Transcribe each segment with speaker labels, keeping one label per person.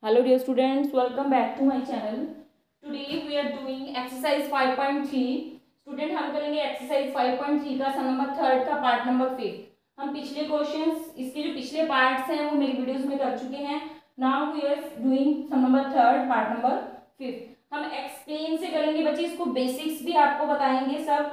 Speaker 1: Hello dear students, welcome back to my channel. Today we are doing exercise 5.3. Student हम करेंगे exercise 5.3 का सम number third का part number 5। हम पिछले questions इसके जो पिछले पार्ट्स हैं वो मेरी वीडियोस में कर चुके हैं। Now we are doing sum number third part number 5। हम एक्सप्लेन से करेंगे बच्चे, इसको बेसिक्स भी आपको बताएंगे सब।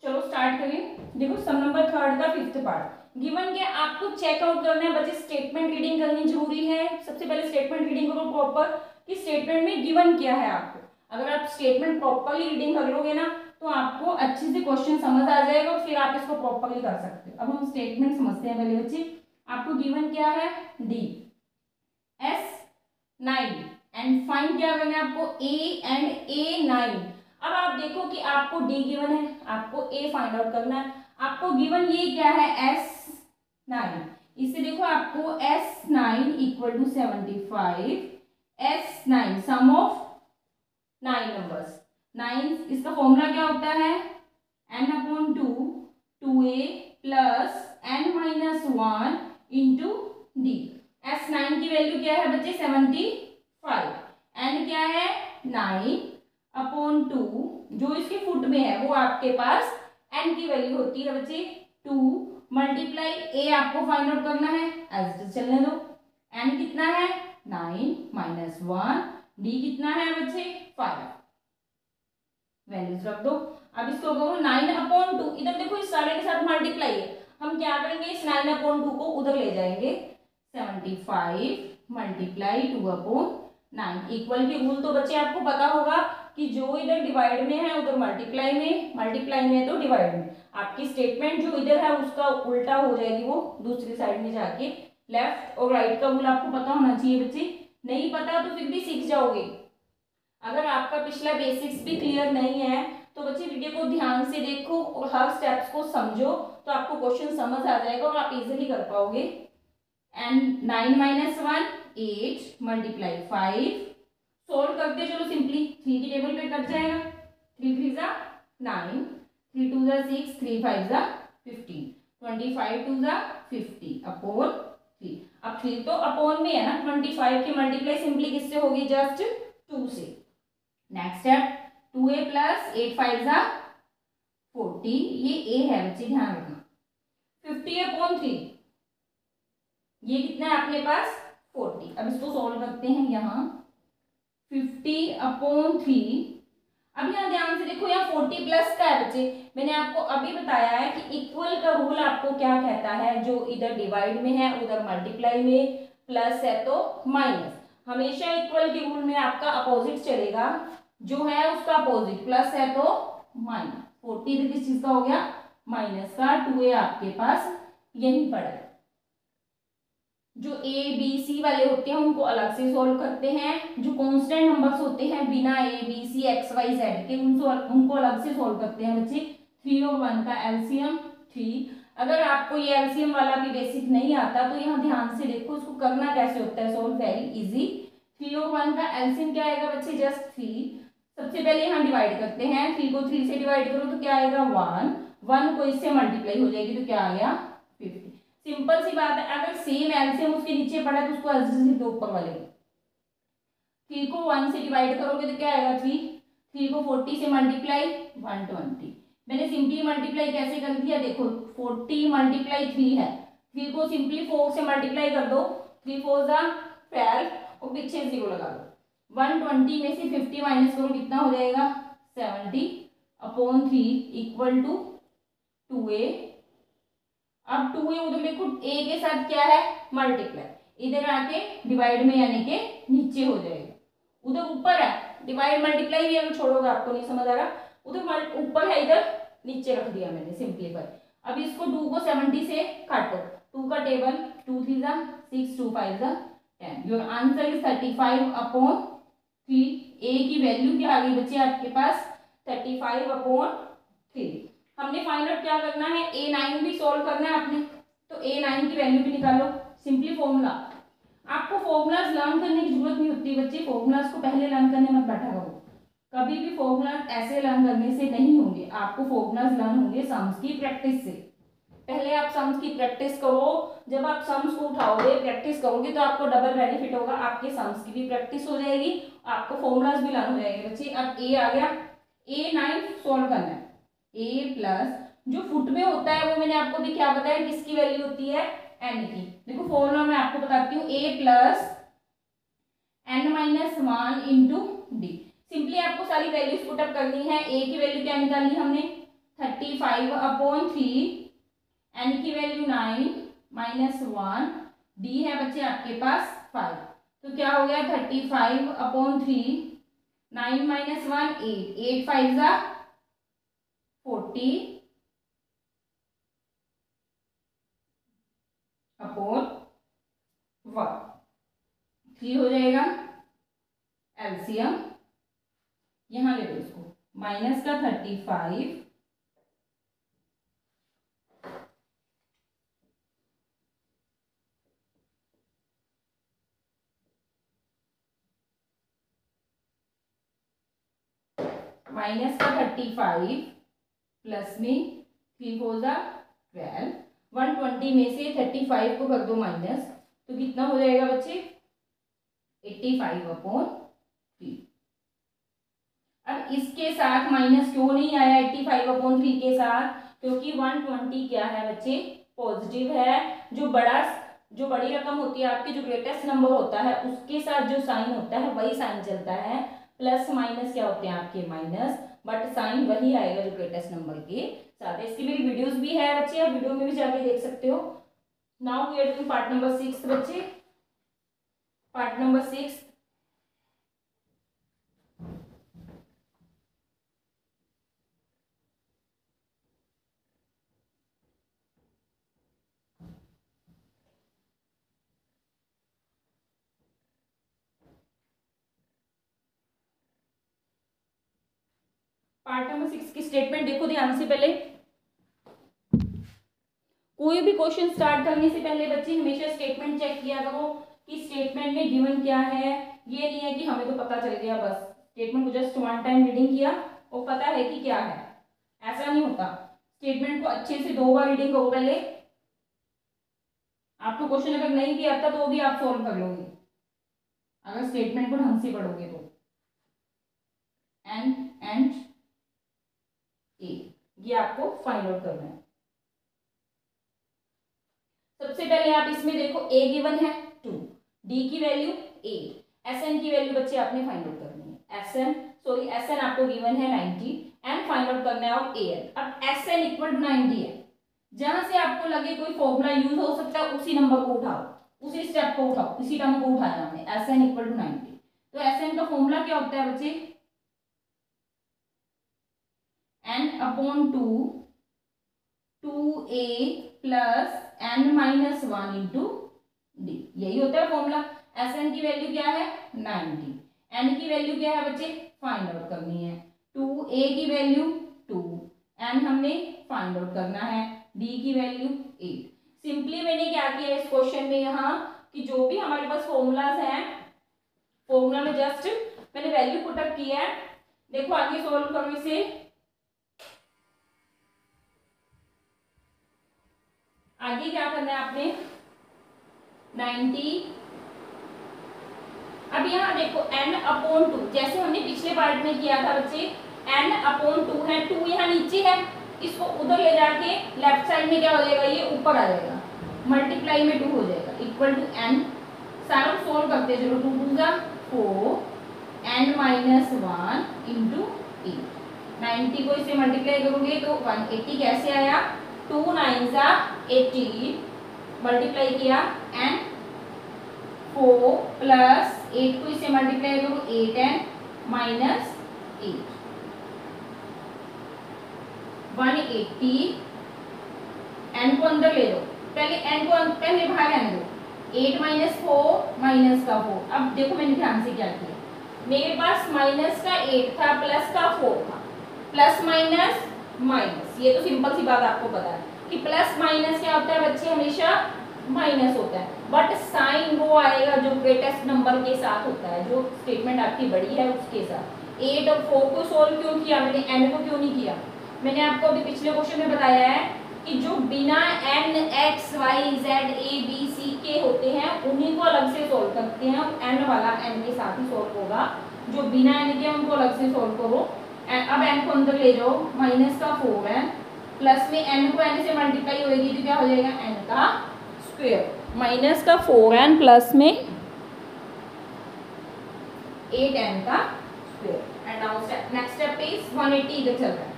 Speaker 1: चलो स्टार्ट करें। देखो सम नंबर थर्ड का फिफ्थ पार्ट गिवन के आपको चेकआउट करना है बच्चे। स्टेटमेंट रीडिंग करनी जरूरी है। सबसे पहले स्टेटमेंट रीडिंग करो प्रॉपर कि स्टेटमेंट में गिवन क्या है आपको। अगर आप स्टेटमेंट प्रॉपरली रीडिंग कर लोगे ना तो आपको अच्छे से क्वेश्चन समझ आ जाएगा और फिर आप इसको प्रॉपरली कर सकते हो। अब हम स्टेटमेंट समझते हैं पहले बच्चे। आपको गिवन क्या है डी एस 9 एंड फाइंड क्या करना है आपको ए एंड ए 9। अब आप देखो कि आपको डी गिवन है, आपको ए फाइंड आउट करना है। आपको गिवन ये क्या है S9। इससे देखो आपको S9 equal to 75। S9 sum of 9 numbers. 9 इसका फॉर्मूला क्या होता है n/2 2a plus n-1 into D. S9 की वैल्यू क्या है बच्चे 75। n क्या है 9/2 जो इसके फुट में है वो आपके पास n की वैल्यू होती है बच्चे 2 मल्टीप्लाई a आपको फाइंड आउट करना है। एज इट चलने दो। n कितना है 9 माइनस 1, d कितना है बच्चे 5। वैल्यूज रख दो। अब इसको करो 9/2। इधर देखो इस सारे के साथ मल्टीप्लाई है। हम क्या करेंगे इस 9/2 को उधर ले जाएंगे। 75 मल्टीप्लाई 2/9 इक्वल की रूल तो बच्चे आपको पता होगा कि जो इधर डिवाइड में है उधर मल्टीप्लाई में तो डिवाइड में। आपकी स्टेटमेंट जो इधर है उसका उल्टा हो जाएगी वो दूसरी साइड में जाके। लेफ्ट और राइट का रूल आपको पता होना चाहिए बच्चे। नहीं पता तो फिर भी सीख जाओगे। अगर आपका पिछला बेसिक्स भी क्लियर नहीं है तो बच्चे वीडियो को ध्यान से देखो और हर स्टेप्स को समझो तो आपको क्वेश्चन समझ आ जाएगा और आप इजिली कर पाओगे। And 9 minus 1 8 multiply 5। सोल्व करते चलो सिंपली। 3 की टेबल पे कट जाएगा। 3 3 जा 9, 3 2 जा 6, 3 5 जा 15, 25 2 जा 50 अपॉन 3। अब 3 तो अपॉन में है ना, 25 की मल्टीप्लाई सिंपली किससे होगी जस्ट 2 से। नेक्स्ट स्टेप 2a प्लस 8 5 जा 40। ये a है बच्चे ध्यान रखना। 50 अपॉन 3 ये कितना है अपने पास 40। अब इसको सोल्व करते हैं। यहाँ 50/3। अब यहाँ ध्यान से देखो यहाँ 40 प्लस का है बच्चे। मैंने आपको अभी बताया है कि इक्वल का रूल आपको क्या कहता है, जो इधर डिवाइड में है उधर मल्टीप्लाई में, प्लस है तो माइनस। हमेशा इक्वल के रूल में आपका अपोजिट चलेगा, जो है उसका अपोजिट। प्लस है तो माइनस। 40 किस चीज का हो गया माइनस का। 2a आपके पास यही पड़ा है। जो ए बी सी वाले होते हैं उनको अलग से सॉल्व करते हैं। जो कांस्टेंट नंबर्स होते हैं बिना A B C X Y Z के उनको अलग से सॉल्व करते हैं बच्चे। 3 और 1 का एलसीएम 3। अगर आपको ये एलसीएम वाला भी बेसिक नहीं आता तो यहाँ ध्यान से देखो इसको करना कैसे होता है सॉल्व। Very easy. 3 और 1 का एलसीएम क्या आएगा बच्चे जस्ट 3। सबसे पहले यहाँ डिवाइड करते हैं। 3 को 3 से डिवाइड करो तो क्या आएगा 1, 1 को इससे मल्टीप्लाई हो जाएगी तो क्या आ गया 50। सिंपल सी बात है। अगर सेम एलसीएम उसके नीचे पड़ा है तो उसको एलसीएम दो ऊपर वाले। 3 को 1 से डिवाइड करोगे तो क्या आएगा 3। 3 को 40 से मल्टीप्लाई 120। मैंने सिंपली मल्टीप्लाई कैसे कर दिया देखो 40 मल्टीप्लाई 3 है। 3 को सिंपली 4 से मल्टीप्लाई कर दो। 3 4 जा 12 और पीछे 0 लगा दो। 120 में से 50 माइनस करो कितना हो जाएगा 70/3 इक्वल टू 2a। अब 2a उधर देखो a के साथ क्या है मल्टीप्लाई। इधर आके डिवाइड में यानी के नीचे हो जाएगा। उधर ऊपर है डिवाइड मल्टीप्लाई भी अगर छोड़ोगे आपको नहीं समझ आ रहा। उधर ऊपर है इधर नीचे रख दिया मैंने सिंपलीफाई। अब इसको 2 को 70 से काटो। 2 का टेबल 2 3 जा 6, 2 5 जा 10। Your answer is 35/3। a की वैल्यू क्या आ गई बच्चे आपके पास 35/3। हमने फाइंड आउट क्या करना है a9 भी सॉल्व करना है आपने। तो a9 की वैल्यू भी निकालो। Simply formula. आपको फॉर्मूलाज लर्न करने की जरूरत नहीं होती बच्चे। फॉर्मूलाज को पहले लर्न करने मत बैठा करो। कभी भी फॉर्मूला ऐसे लर्न करने से नहीं होंगे। आपको फॉर्मूलाज लर्न होंगे सम्स की प्रैक्टिस से। पहले आप सम्स की प्रैक्टिस करो, जब आप सम्स को उठाओगे प्रैक्टिस करोगे तो आपको डबल बेनिफिट होगा, आपके सम्स की भी प्रैक्टिस हो जाएगी, आपको फॉर्मूलाज भी लाना हो जाएंगे बच्चे। अब ए आ गया, ए 9 सोल्व करना है। ए प्लस जो फुट में होता है वो मैंने आपको भी क्या बताया किसकी वैल्यू होती है, एन की। देखो फॉर्मूला मैं आपको बताती हूँ, A plus N minus 1 into D. Simply आपको सारी वैल्यूज पुटअप करनी है। ए की वैल्यू क्या निकाली हमने 35/3, एन की वैल्यू 9 माइनस 1, डी है बच्चे आपके पास 5। तो क्या हो गया 35/3, 9 माइनस 1 8, 8 5 जा 40 अपॉन 1, 3 हो जाएगा एलसीएम, यहां ले लो इसको, माइनस का 35 माइनस का 35 प्लस में 3 4 जा 12, 120 में से 35 को कर दो माइनस, तो कितना हो जाएगा बच्चे 85/3। अब इसके साथ माइनस क्यों नहीं आया 85/3 के साथ, क्योंकि 120 क्या है बच्चे पॉजिटिव है। जो बड़ी रकम होती है आपकी, जो ग्रेटेस्ट नंबर होता है उसके साथ जो साइन होता है वही साइन चलता है। प्लस माइनस क्या होते हैं आपके माइनस, बट साइन वही आएगा जो ग्रेटेस्ट नंबर के साथ। इसकी मेरी वीडियोस भी है बच्चे, आप वीडियो में भी जाके देख सकते हो। Now we are doing part number 6 बच्चे, पार्ट नंबर 6। पार्ट नंबर 6 की स्टेटमेंट देखो ध्यान से। पहले कोई भी क्वेश्चन स्टार्ट करने से पहले बच्चे हमेशा स्टेटमेंट चेक किया करो कि स्टेटमेंट में गिवन क्या है। ये नहीं है कि हमें तो पता चल गया बस, स्टेटमेंट को जस्ट वन टाइम रीडिंग किया और पता है कि क्या है, ऐसा नहीं होता। स्टेटमेंट को अच्छे से 2 बार रीडिंग करो पहले। आपको क्वेश्चन अगर नहीं भी आता तो भी आप सॉल्व कर लोगे अगर स्टेटमेंट को ढंग से पढ़ोगे तो। एंड ए, ये आपको फाइंड आउट करना है। सबसे पहले आप इसमें देखो ए गिवन है 2, डी की वैल्यू 8, एस एन की वैल्यू बच्चे आपने फाइंड आउट करनी है। एस एन आपको गिवन है 90 एंड फाइंड आउट करना है और ए एन। अब एस एन इक्वल टू 90 है, जहां से आपको लगे कोई फॉर्मूला यूज हो सकता है उसी नंबर को उठाओ, उसी स्टेप को उठाओ, उसी टर्म को उठाया हमने, एस एन इक्वल टू 90। तो एस एन का फॉर्मूला क्या होता है बच्चे, n/2 2a plus n minus 1 into D, यही होता है फॉर्मूला। एस एन की वैल्यू क्या है 90, एन की वैल्यू क्या है बच्चे फाइंड आउट करनी है, 2a की वैल्यू 2, एन हमने फाइंड आउट करना है, डी की वैल्यू 8। सिंपली मैंने क्या किया इस क्वेश्चन में यहाँ कि जो भी हमारे पास फॉर्मूलाज हैं, फॉर्मूला में जस्ट मैंने वैल्यू पुटअप किया है। देखो आगे सोल्व करो इसे। आगे क्या करना है आपने 90, अब यहाँ देखो n/2, जैसे हमने पिछले पार्ट में किया था बच्चे, n/2 है, 2 यहाँ नीचे है, इसको उधर ले जाके लेफ्ट साइड में क्या हो जाएगा, ये ऊपर आ जाएगा, मल्टीप्लाई में 2 हो जाएगा इक्वल टू n। सारा सोल्व करते हैं, चलो 2 2 जा 4, n माइनस 1 इंटू 8। 90 को इससे मल्टीप्लाई करोगे तो 180 कैसे आया, 2 9 जा 18, मल्टीप्लाई किया एंड 4 प्लस 8 को इससे मल्टीप्लाई करो 8n माइनस 8, 180। n को अंदर ले लो, पहले n को पहले बाहर आने दो, 8 माइनस 4 माइनस का 4। अब देखो मैंने ध्यान से क्या किया, मेरे पास माइनस का 8 था प्लस का 4 था, प्लस माइनस माइनस, ये तो सिंपल सी बात आपको पता है कि प्लस माइनस क्या होता है बच्चे, हमेशा माइनस होता है, बट साइन वो आएगा जो ग्रेटेस्ट नंबर के साथ होता है, जो स्टेटमेंट आपकी बड़ी है उसके साथ। 8 और 4 को सोल्व क्यों किया मैंने, n को क्यों नहीं किया, मैंने आपको अभी पिछले क्वेश्चन में बताया है कि जो बिना n x y z a b c के होते हैं उन्हीं को अलग से सोल्व करते हैं। n वाला n के साथ ही सोल्व होगा, जो बिना n के उनको अलग से सोल्व करो। अब n को अंदर ले जाओ, माइनस का 4n प्लस में n को n से मल्टीप्लाई होगी तो क्या हो जाएगा n का स्क्वायर, माइनस का 4n प्लस में 8n का square. And now next step is 180 इधर चल रहा है।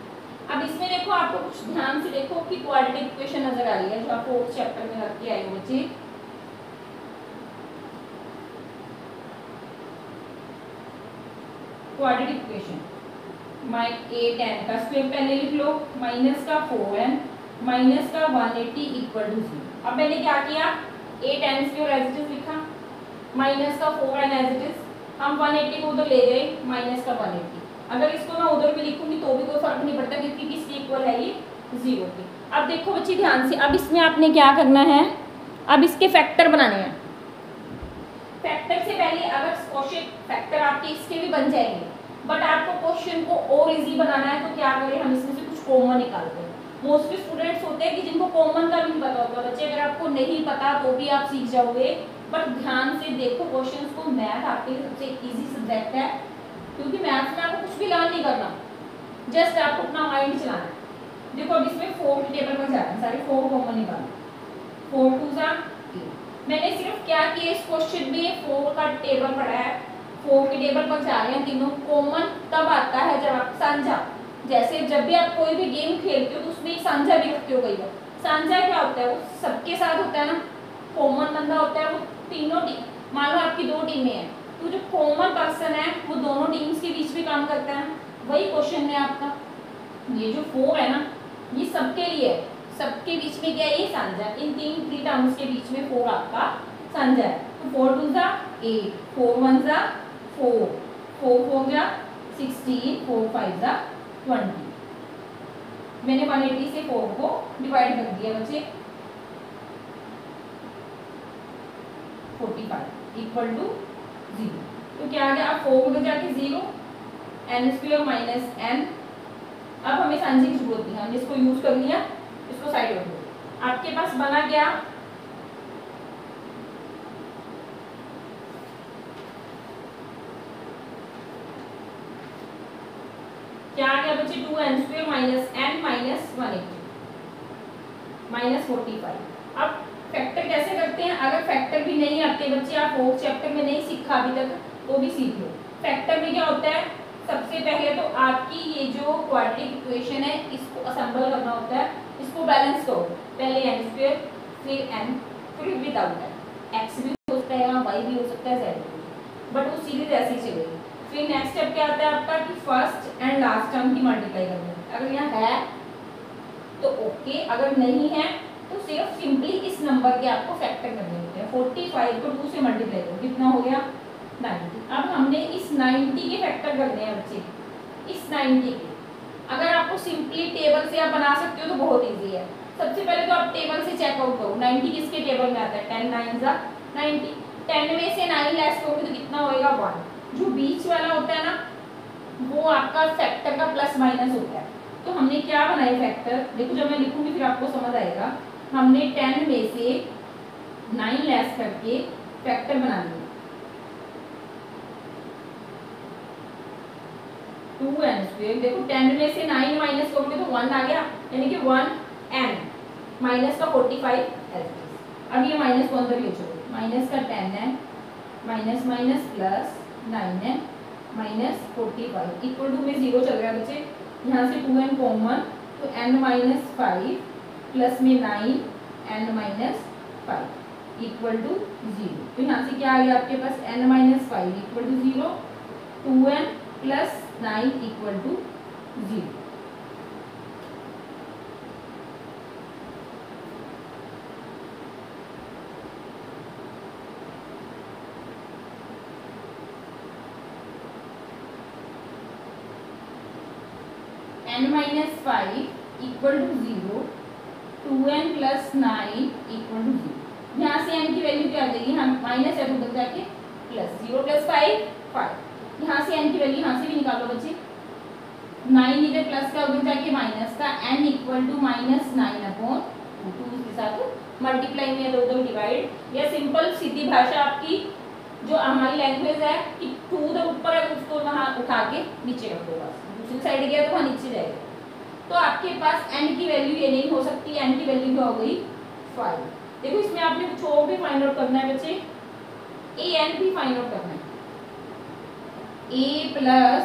Speaker 1: अब इसमें देखो, आपको कुछ ध्यान से देखो कि क्वाड्रेटिक इक्वेशन नजर आ रही है जो आप 4th चैप्टर में रख के आए हो बच्चे। क्वाड्रेटिक इक्वेशन माइ 8n का स्क्वायर पहले लिख लो, माइनस का 4n माइनस का 180 इक्वल टू 0। अब मैंने क्या किया, 8n square as it is लिखा, माइनस का 4n एज इट इज, हम 180 को उधर ले गए, माइनस का 180। अगर इसको मैं उधर भी लिखूंगी तो भी कोई फर्क नहीं पड़ता क्योंकि किसके इक्वल है ये 0 के। अब देखो बच्चे ध्यान से, अब इसमें आपने क्या करना है, अब इसके फैक्टर बनाने हैं। फैक्टर से पहले अगर क्वेश्चन फैक्टर आपके इसके भी बन जाएंगे, बट आपको क्वेश्चन को और इजी बनाना है तो क्या करें, हम इसमें से कुछ कॉमन निकालते हैं। मोस्टली स्टूडेंट्स होते हैं कि जिनको कॉमन का भी नहीं पता होता। बच्चे अगर आपको नहीं पता तो भी आप सीख जाओगे, बट ध्यान से देखो क्वेश्चंस को। मैथ आपके लिए सबसे इजी सब्जेक्ट है क्योंकि मैथ्स में आपको कुछ भी लर्न नहीं करना, जस्ट आपको अपना माइंड चलाना है। देखो अब इसमें 4 के टेबल पर जा रहे हैं, सारे 4 कॉमन निकालना, 4 2 जा 8। मैंने सिर्फ क्या किया, इस क्वेश्चन में 4 का टेबल पड़ा है, 4 के टेबल पर जा रहे हैं तीनों। कॉमन तब आता है जब आप साझा, जैसे जब भी आप कोई भी गेम खेलते हो तो उसमें एक साझा भी रखते हो। कई बार साझा क्या होता है, वो सबके साथ होता है ना, कॉमन बंदा होता है, वो तीनों टीम, मान लो आपकी 2 टीमें हैं तो जो कॉमन पर्सन है वो दोनों टीम्स के बीच में काम करता है। वही क्वेश्चन है आपका, ये जो 4 है ना ये सबके लिए है, सबके बीच में क्या है, ये साझा, इन 3 टर्म्स के बीच में 4 आपका साझा है। तो 4 2 जा 8, 4 1 जा 4, 4 4 जा 16, 4 5 जा 20। मैंने 180 से 4 को डिवाइड कर दिया बच्चे, 45 इक्वल टू 0। तो क्या आ गया, अब 4 को जाके 0, n स्क्वायर माइनस n। अब हमें साइन की जरूरत नहीं है, हमने इसको यूज कर लिया, इसको साइड रख दो। आपके पास बना क्या, क्या आ गया बच्चे, 2n square minus n minus 180 minus 45। अब फैक्टर कैसे करते हैं, अगर फैक्टर भी नहीं आते बच्चे, आप 4th चैप्टर में नहीं सीखा अभी तक तो भी सीख लो। फैक्टर में क्या होता है, सबसे पहले तो आपकी ये जो क्वाड्रेटिक इक्वेशन है इसको असेंबल करना होता है, इसको बैलेंस करो। पहले n स्क्वायर फिर n फिर विदाउट n, x भी हो सकता है, y भी हो सकता है, z भी, बट वो सीरीज ऐसी चलेगी। फिर नेक्स्ट स्टेप क्या आता है आपका कि फर्स्ट एंड लास्ट टर्म की मल्टीप्लाई करनी है। अगर यहाँ है तो ओके, अगर नहीं है तो सिर्फ सिंपली इस नंबर के आपको फैक्टर करने होते हैं। 45 को 2 से मल्टीप्लाई करो, कितना हो गया 90। अब हमने इस 90 के फैक्टर करने हैं बच्चे, इस 90 के। अगर आपको सिंपली टेबल से आप बना सकते हो तो बहुत इजी है। सबसे पहले तो आप टेबल से चेकआउट करो 90 किसके टेबल में आता है, 10 9 जा 90। 10 में से 9 लेस करोगे तो कितना होएगा 1। जो बीच वाला होता है ना वो आपका फैक्टर का प्लस माइनस होता है। तो हमने क्या बनाया फैक्टर, देखो जब मैं लिखूंगी फिर आपको समझ आएगा। हमने 10 में से 9 लेस करके फैक्टर बना लिया, 2n स्क्वायर। देखो 10 में से 9 माइनस करोगे तो 1 आ गया, यानी कि 1n माइनस का 45 एलसीएस। अब ये माइनस को अंदर ले चलो, माइनस का 10n minus minus plus 9n minus 45 equal to में 0 चल रहा है बच्चे, यहाँ से 2n कॉमन तो n माइनस 5 प्लस में 9 n माइनस 5 इक्वल टू 0। तो यहाँ से क्या आ गया आपके पास n minus 5 equal to 0, 2n plus 9 equal to 0। n minus 5 equal to 0, 2n plus 9 equal to 0। यहाँ से n की वैल्यू क्या आ जाएगी, हम माइनस है तो उधर जाके प्लस 0 प्लस 5 5। यहाँ से n की वैल्यू यहाँ से भी निकालो बच्चे, 9 इधर प्लस का उधर जाके माइनस का, n इक्वल टू -9/2 इसके साथ मल्टीप्लाई में दो डिवाइड। या सिंपल सीधी भाषा आपकी जो हमारी लैंग्वेज है कि 2 तो ऊपर है उसको वहां उठा के नीचे रख दो, बस दूसरी साइड गया तो वहां नीचे जाएगा। तो आपके पास n की वैल्यू ये नहीं हो सकती, n की वैल्यू क्या हो गई 5। देखो इसमें आपने कुछ और भी फाइंड आउट करना है बच्चे, an भी फाइंड आउट करना है। a plus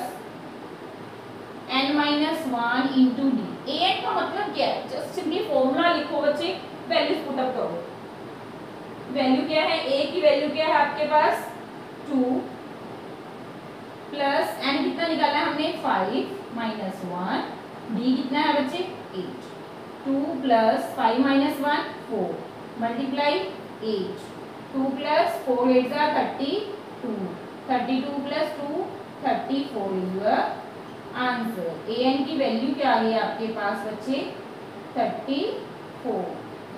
Speaker 1: n-1 into D. an का मतलब क्या है, जस्ट सिंपली फॉर्मूला लिखो बच्चे, वैल्यूज पुट अप करो। वैल्यू क्या है, a की वैल्यू क्या है आपके पास 2 प्लस n कितना निकाला है हमने 5 - 1, d कितना है बच्चे 8। 2 प्लस 5 - 1 4 मल्टीप्लाई 8, 2 प्लस 4 8 जा 32, 32 plus 2 34 is your answer. an की वैल्यू क्या आ गई आपके पास बच्चे 34।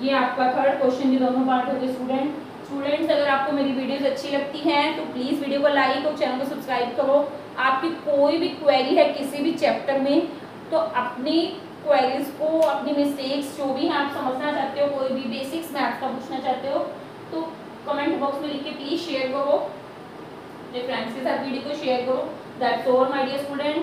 Speaker 1: ये आपका थर्ड क्वेश्चन के दोनों पार्ट हो गए स्टूडेंट्स। अगर आपको मेरी वीडियोस अच्छी लगती हैं तो प्लीज़ वीडियो को लाइक और चैनल को सब्सक्राइब करो। आपकी कोई भी क्वेरी है किसी भी चैप्टर में तो अपनी क्वेरीज को, अपनी मिस्टेक्स जो भी हैं आप समझना चाहते हो, कोई भी बेसिक्स मैथ्स का पूछना चाहते हो तो कमेंट बॉक्स में लिख के प्लीज़ शेयर करो, अपने फ्रेंड्स के साथ वीडियो को शेयर करो। That's all my dear student.